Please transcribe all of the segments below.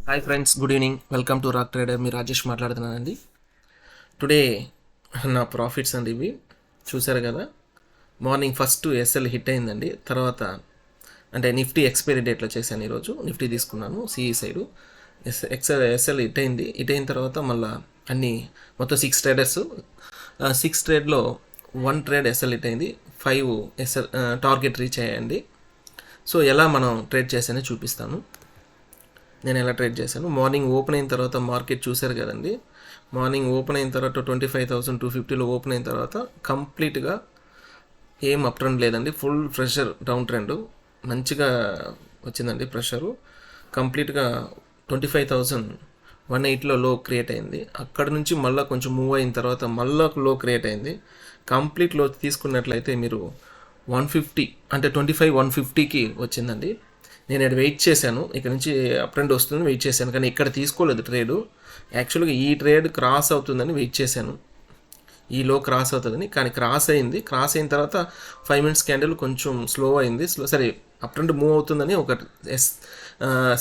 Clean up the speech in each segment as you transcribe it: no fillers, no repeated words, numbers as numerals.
Hi friends, good evening. Welcome to Rock Trader. మీ రాజేష్ మాట్లాడుతున్నానండి. Today నా ప్రాఫిట్స్ అండి ఇవి చూసారు కదా. మార్నింగ్ ఫస్ట్ ఎస్ఎల్ హిట్ అయిందండి. తర్వాత అంటే నిఫ్టీ ఎక్స్పైరీ డేట్లో చేశాను. ఈరోజు నిఫ్టీ తీసుకున్నాను సిఈ సైడు. ఎస్ఎల్ హిట్ అయింది. హిట్ అయిన తర్వాత మళ్ళీ అన్నీ మొత్తం 6 ట్రేడర్స్, 6 ట్రేడ్లో 1 ట్రేడ్ ఎస్ఎల్ హిట్ అయింది. 5 ఎస్ఎల్ టార్గెట్ రీచ్ అయ్యాయండి. సో ఎలా మనం ట్రేడ్ చేశానో చూపిస్తాను. నేను ఎలా ట్రేడ్ చేశాను. మార్నింగ్ ఓపెన్ అయిన తర్వాత మార్కెట్ చూశారు కదండి. మార్నింగ్ ఓపెన్ అయిన తర్వాత 25,250లో ఓపెన్ అయిన తర్వాత కంప్లీట్గా ఏం అప్ ట్రెండ్ లేదండి. ఫుల్ ప్రెషర్ డౌన్ ట్రెండ్ మంచిగా వచ్చిందండి. ప్రెషరు కంప్లీట్గా 25,180లో లో క్రియేట్ అయింది. అక్కడ నుంచి మళ్ళీ కొంచెం మూవ్ అయిన తర్వాత మళ్ళీ లో క్రియేట్ అయింది. కంప్లీట్ లో తీసుకున్నట్లయితే మీరు 150 అంటే 25,150కి వచ్చిందండి. నేను ఇక్కడ వెయిట్ చేశాను. ఇక్కడ నుంచి అప్ ట్రెండ్ వస్తుందని వెయిట్ చేశాను, కానీ ఇక్కడ తీసుకోలేదు ట్రేడు. యాక్చువల్గా ఈ ట్రేడ్ క్రాస్ అవుతుందని వెయిట్ చేశాను, ఈ లో క్రాస్ అవుతుందని. కానీ క్రాస్ అయింది. క్రాస్ అయిన తర్వాత 5 మినిట్స్ క్యాండిల్ కొంచెం స్లో అయింది. సరే అప్ ట్రెండ్ మూవ్ అవుతుందని ఒక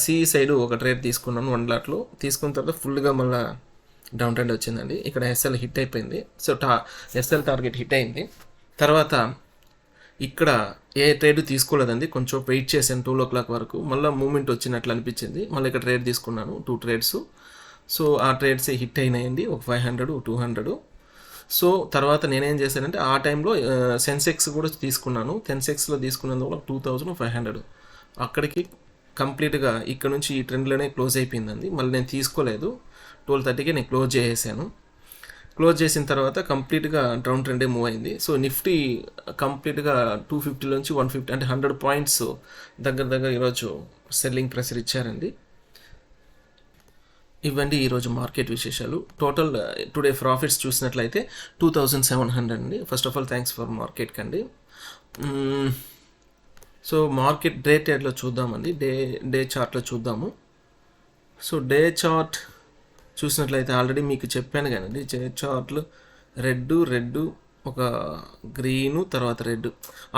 సిఈ సైడ్ ఒక ట్రేడ్ తీసుకున్నాను 1 లాట్లో. తీసుకున్న తర్వాత ఫుల్గా మళ్ళీ డౌన్ ట్రెండ్ వచ్చిందండి. ఇక్కడ ఎస్ఎల్ హిట్ అయిపోయింది. సో ఎస్ఎల్ టార్గెట్ హిట్ అయింది. తర్వాత ఇక్కడ ఏ ట్రేడ్ తీసుకోలేదండి. కొంచెం వెయిట్ చేశాను 12 o'clock వరకు. మళ్ళీ మూమెంట్ వచ్చినట్లు అనిపించింది. మళ్ళీ ఇక్కడ ట్రేడ్ తీసుకున్నాను 2 ట్రేడ్స్. సో ఆ ట్రేడ్స్ హిట్ అయినాయండి. ఒక 500, 200. సో తర్వాత నేనేం చేశానంటే ఆ టైంలో సెన్సెక్స్ కూడా తీసుకున్నాను. సెన్సెక్స్లో తీసుకున్నందువల్ల 2,500 అక్కడికి కంప్లీట్గా ఇక్కడ నుంచి ఈ ట్రెండ్లోనే క్లోజ్ అయిపోయిందండి. మళ్ళీ నేను తీసుకోలేదు. 12:30కి నేను క్లోజ్ చేసేసాను. క్లోజ్ చేసిన తర్వాత కంప్లీట్గా డౌన్ ట్రెండే మూవ్ అయింది. సో నిఫ్టీ కంప్లీట్గా 250 నుంచి 150 అంటే 100 పాయింట్స్ దగ్గర ఈరోజు సెల్లింగ్ ప్రెషర్ ఇచ్చారండి. ఇవ్వండి ఈరోజు మార్కెట్ విశేషాలు. టోటల్ టుడే ప్రాఫిట్స్ చూసినట్లయితే 2,700 అండి. First of all thanks for మార్కెట్కి అండి. సో మార్కెట్ డే ట్రేడ్లో చూద్దామండి. డే చార్ట్లో చూద్దాము. సో డే చార్ట్ చూసినట్లయితే ఆల్రెడీ మీకు చెప్పాను కదండి. చార్ట్లు రెడ్ ఒక గ్రీను తర్వాత రెడ్.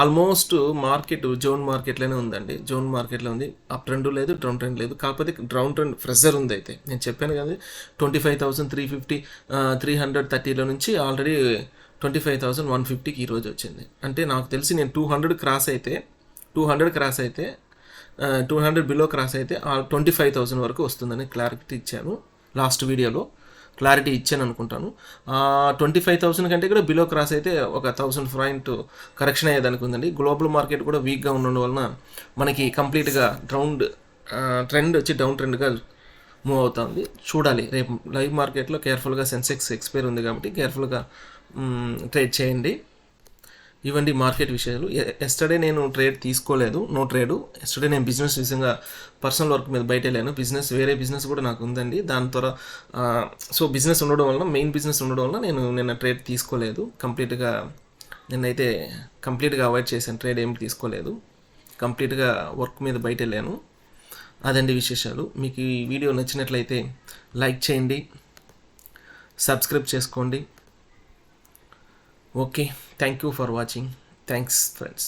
ఆల్మోస్ట్ మార్కెట్ జోన్ మార్కెట్లోనే ఉందండి. జోన్ మార్కెట్లో ఉంది. అప్ ట్రెండ్ లేదు, డౌన్ ట్రెండ్ లేదు. కాకపోతే డౌన్ ట్రెండ్ ప్రెషర్ ఉంది. అయితే నేను చెప్పాను కదా 25,350 330లో నుంచి ఆల్రెడీ 25,150కి ఈరోజు వచ్చింది. అంటే నాకు తెలిసి నేను 200 క్రాస్ అయితే 200 బిలో క్రాస్ అయితే 25,000 వరకు వస్తుందని క్లారిటీ ఇచ్చాను. లాస్ట్ వీడియోలో క్లారిటీ ఇచ్చాను అనుకుంటాను. 25,000 కంటే కూడా బిలో క్రాస్ అయితే ఒక 1,000 పాయింట్ కరెక్షన్ అయ్యేదానికి ఉందండి. గ్లోబల్ మార్కెట్ కూడా వీక్గా ఉండడం వలన మనకి కంప్లీట్గా ట్రెండ్ వచ్చి డౌన్ ట్రెండ్గా మూవ్ అవుతుంది. చూడాలి రేపు లైవ్ మార్కెట్లో కేర్ఫుల్గా. సెన్సెక్స్ ఎక్స్పైర్ ఉంది కాబట్టి కేర్ఫుల్గా ట్రేడ్ చేయండి. ఇవ్వండి మార్కెట్ విషయాలు. ఎస్టర్డే నేను ట్రేడ్ తీసుకోలేదు, నో ట్రేడు. ఎస్టర్డే నేను బిజినెస్ విషయంగా పర్సనల్ వర్క్ మీద బయట వెళ్ళాను. వేరే బిజినెస్ కూడా నాకు ఉందండి. దాని ద్వారా సో బిజినెస్ ఉండడం వలన, మెయిన్ బిజినెస్ ఉండడం వలన నేను నిన్న ట్రేడ్ తీసుకోలేదు. నిన్నైతే కంప్లీట్గా అవాయిడ్ చేశాను. ట్రేడ్ ఏమి తీసుకోలేదు. కంప్లీట్గా వర్క్ మీద బయట వెళ్ళాను. అదండి విశేషాలు. మీకు ఈ వీడియో నచ్చినట్లయితే లైక్ చేయండి, సబ్స్క్రైబ్ చేసుకోండి. Okay, thank you for watching. Thanks friends.